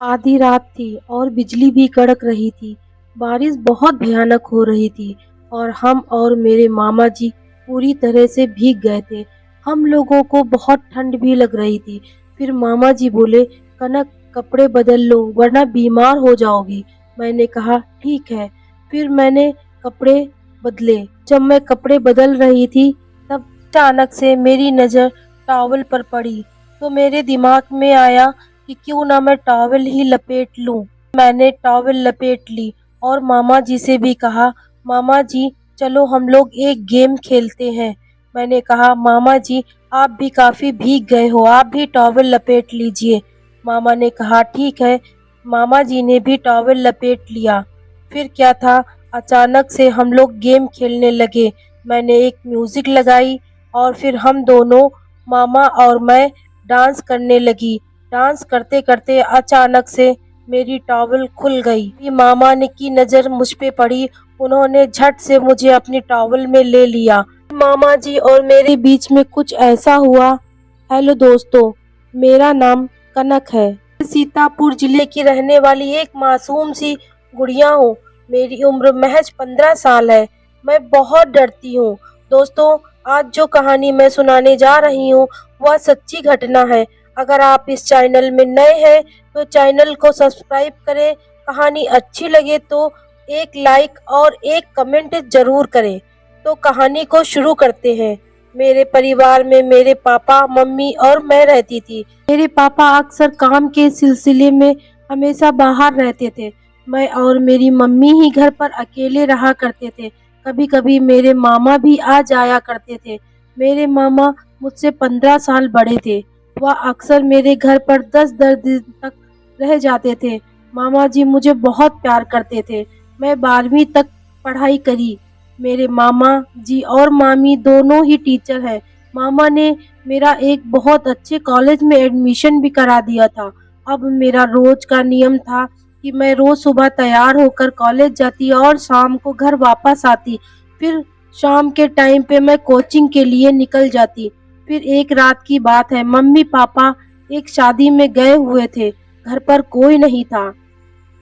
आधी रात थी और बिजली भी कड़क रही थी। बारिश बहुत भयानक हो रही थी और हम और मेरे मामा जी पूरी तरह से भीग गए थे। हम लोगों को बहुत ठंड भी लग रही थी। फिर मामा जी बोले, कनक कपड़े बदल लो वरना बीमार हो जाओगी। मैंने कहा ठीक है। फिर मैंने कपड़े बदले। जब मैं कपड़े बदल रही थी तब अचानक से मेरी नज़र टॉवल पर पड़ी तो मेरे दिमाग में आया कि क्यों ना मैं टॉवल ही लपेट लूं। मैंने टॉवल लपेट ली और मामा जी से भी कहा, मामा जी चलो हम लोग एक गेम खेलते हैं। मैंने कहा, मामा जी आप भी काफ़ी भीग गए हो, आप भी टॉवल लपेट लीजिए। मामा ने कहा ठीक है। मामा जी ने भी टॉवल लपेट लिया। फिर क्या था, अचानक से हम लोग गेम खेलने लगे। मैंने एक म्यूज़िक लगाई और फिर हम दोनों, मामा और मैं, डांस करने लगी। डांस करते-करते अचानक से मेरी टॉवल खुल गई। मेरी मामा ने की नज़र मुझ पे पड़ी। उन्होंने झट से मुझे अपनी टॉवल में ले लिया। मामा जी और मेरे बीच में कुछ ऐसा हुआ। हेलो दोस्तों, मेरा नाम कनक है। मैं सीतापुर जिले की रहने वाली एक मासूम सी गुड़िया हूँ। मेरी उम्र महज 15 साल है। मैं बहुत डरती हूँ। दोस्तों, आज जो कहानी मैं सुनाने जा रही हूँ वह सच्ची घटना है। अगर आप इस चैनल में नए हैं तो चैनल को सब्सक्राइब करें। कहानी अच्छी लगे तो एक लाइक और एक कमेंट ज़रूर करें। तो कहानी को शुरू करते हैं। मेरे परिवार में मेरे पापा, मम्मी और मैं रहती थी। मेरे पापा अक्सर काम के सिलसिले में हमेशा बाहर रहते थे। मैं और मेरी मम्मी ही घर पर अकेले रहा करते थे। कभी-कभी मेरे मामा भी आ जाया करते थे। मेरे मामा मुझसे 15 साल बड़े थे। वह अक्सर मेरे घर पर 10-10 दिन तक रह जाते थे। मामा जी मुझे बहुत प्यार करते थे। मैं 12वीं तक पढ़ाई करी। मेरे मामा जी और मामी दोनों ही टीचर हैं। मामा ने मेरा एक बहुत अच्छे कॉलेज में एडमिशन भी करा दिया था। अब मेरा रोज का नियम था कि मैं रोज सुबह तैयार होकर कॉलेज जाती और शाम को घर वापस आती। फिर शाम के टाइम पे मैं कोचिंग के लिए निकल जाती। फिर एक रात की बात है, मम्मी पापा एक शादी में गए हुए थे। घर पर कोई नहीं था।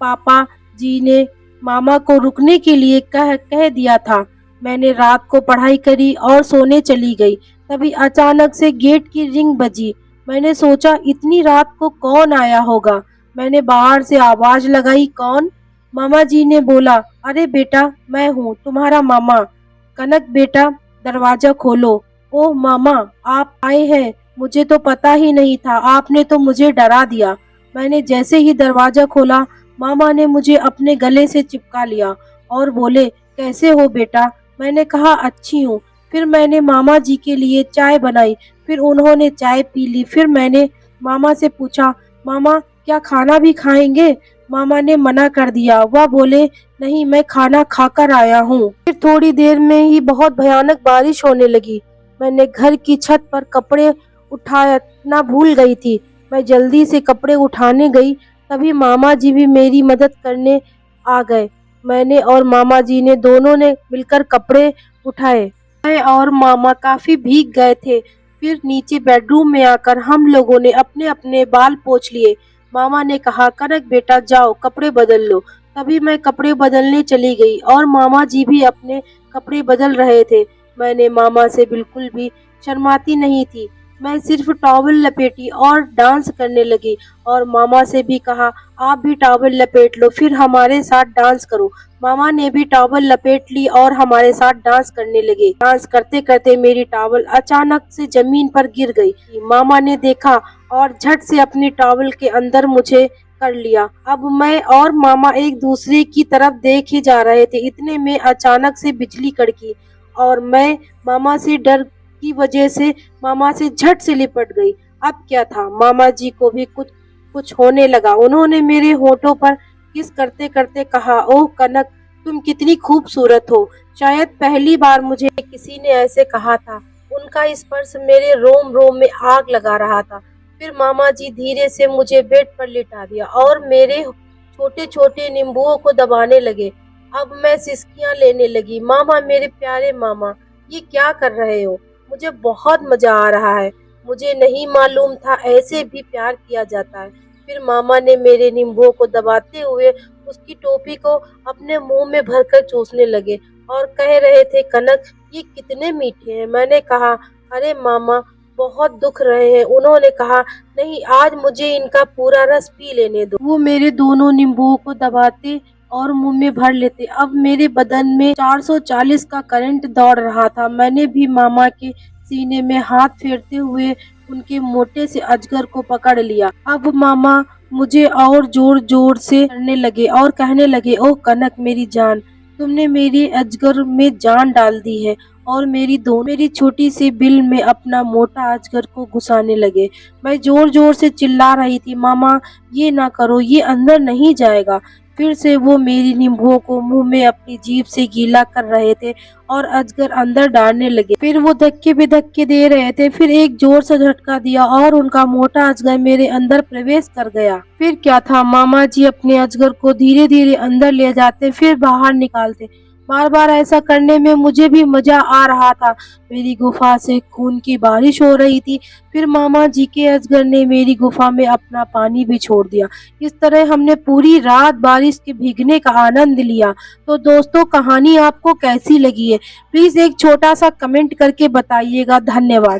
पापा जी ने मामा को रुकने के लिए कह कह दिया था। मैंने रात को पढ़ाई करी और सोने चली गई। तभी अचानक से गेट की रिंग बजी। मैंने सोचा इतनी रात को कौन आया होगा। मैंने बाहर से आवाज लगाई, कौन? मामा जी ने बोला, अरे बेटा मैं हूँ तुम्हारा मामा। कनक बेटा दरवाजा खोलो। ओह मामा, आप आए हैं। मुझे तो पता ही नहीं था, आपने तो मुझे डरा दिया। मैंने जैसे ही दरवाजा खोला मामा ने मुझे अपने गले से चिपका लिया और बोले, कैसे हो बेटा? मैंने कहा अच्छी हूँ। फिर मैंने मामा जी के लिए चाय बनाई। फिर उन्होंने चाय पी ली। फिर मैंने मामा से पूछा, मामा क्या खाना भी खाएंगे? मामा ने मना कर दिया। वह बोले, नहीं मैं खाना खाकर आया हूँ। फिर थोड़ी देर में ही बहुत भयानक बारिश होने लगी। मैंने घर की छत पर कपड़े उठाना भूल गई थी। मैं जल्दी से कपड़े उठाने गई, तभी मामा जी भी मेरी मदद करने आ गए। मैंने और मामा जी ने दोनों ने मिलकर कपड़े उठाए। मैं और मामा काफी भीग गए थे। फिर नीचे बेडरूम में आकर हम लोगों ने अपने अपने बाल पोंछ लिए। मामा ने कहा, कनक बेटा जाओ कपड़े बदल लो। तभी मैं कपड़े बदलने चली गई और मामा जी भी अपने कपड़े बदल रहे थे। मैंने मामा से बिल्कुल भी शर्माती नहीं थी। मैं सिर्फ टॉवल लपेटी और डांस करने लगी और मामा से भी कहा, आप भी टॉवल लपेट लो फिर हमारे साथ डांस करो। मामा ने भी टॉवल लपेट ली और हमारे साथ डांस करने लगे। डांस करते करते मेरी टॉवल अचानक से जमीन पर गिर गई। मामा ने देखा और झट से अपनी टॉवल के अंदर मुझे कर लिया। अब मैं और मामा एक दूसरे की तरफ देख ही जा रहे थे। इतने में अचानक से बिजली कड़की और मैं मामा से डर की वजह से मामा से झट से लिपट गई। अब क्या था, मामा जी को भी कुछ कुछ होने लगा। उन्होंने मेरे होठों पर किस करते करते कहा, ओह कनक तुम कितनी खूबसूरत हो। शायद पहली बार मुझे किसी ने ऐसे कहा था। उनका स्पर्श मेरे रोम रोम में आग लगा रहा था। फिर मामा जी धीरे से मुझे बेड पर लिटा दिया और मेरे छोटे छोटे नींबुओं को दबाने लगे। अब मैं सिसकियां लेने लगी। मामा मेरे प्यारे मामा, ये क्या कर रहे हो? मुझे बहुत मजा आ रहा है। मुझे नहीं मालूम था ऐसे भी प्यार किया जाता है। फिर मामा ने मेरे नींबुओं को दबाते हुए उसकी टोपी को अपने मुंह में भरकर चूसने लगे और कह रहे थे, कनक ये कितने मीठे हैं। मैंने कहा, अरे मामा बहुत दुख रहे हैं। उन्होंने कहा, नहीं आज मुझे इनका पूरा रस पी लेने दो। वो मेरे दोनों नींबुओं को दबाते और मुंह में भर लेते। अब मेरे बदन में 440 का करंट दौड़ रहा था। मैंने भी मामा के सीने में हाथ फेरते हुए उनके मोटे से अजगर को पकड़ लिया। अब मामा मुझे और जोर जोर से करने लगे और कहने लगे, ओ कनक मेरी जान, तुमने मेरी अजगर में जान डाल दी है। और मेरी छोटी सी बिल में अपना मोटा अजगर को घुसाने लगे। मैं जोर जोर से चिल्ला रही थी, मामा ये ना करो, ये अंदर नहीं जाएगा। फिर से वो मेरी नींबुओं को मुंह में अपनी जीभ से गीला कर रहे थे और अजगर अंदर डालने लगे। फिर वो धक्के पे धक्के दे रहे थे। फिर एक जोर से झटका दिया और उनका मोटा अजगर मेरे अंदर प्रवेश कर गया। फिर क्या था, मामा जी अपने अजगर को धीरे धीरे अंदर ले जाते फिर बाहर निकालते। बार बार ऐसा करने में मुझे भी मजा आ रहा था। मेरी गुफा से खून की बारिश हो रही थी। फिर मामा जी के अजगर ने मेरी गुफा में अपना पानी भी छोड़ दिया। इस तरह हमने पूरी रात बारिश के भीगने का आनंद लिया। तो दोस्तों, कहानी आपको कैसी लगी है? प्लीज एक छोटा सा कमेंट करके बताइएगा। धन्यवाद।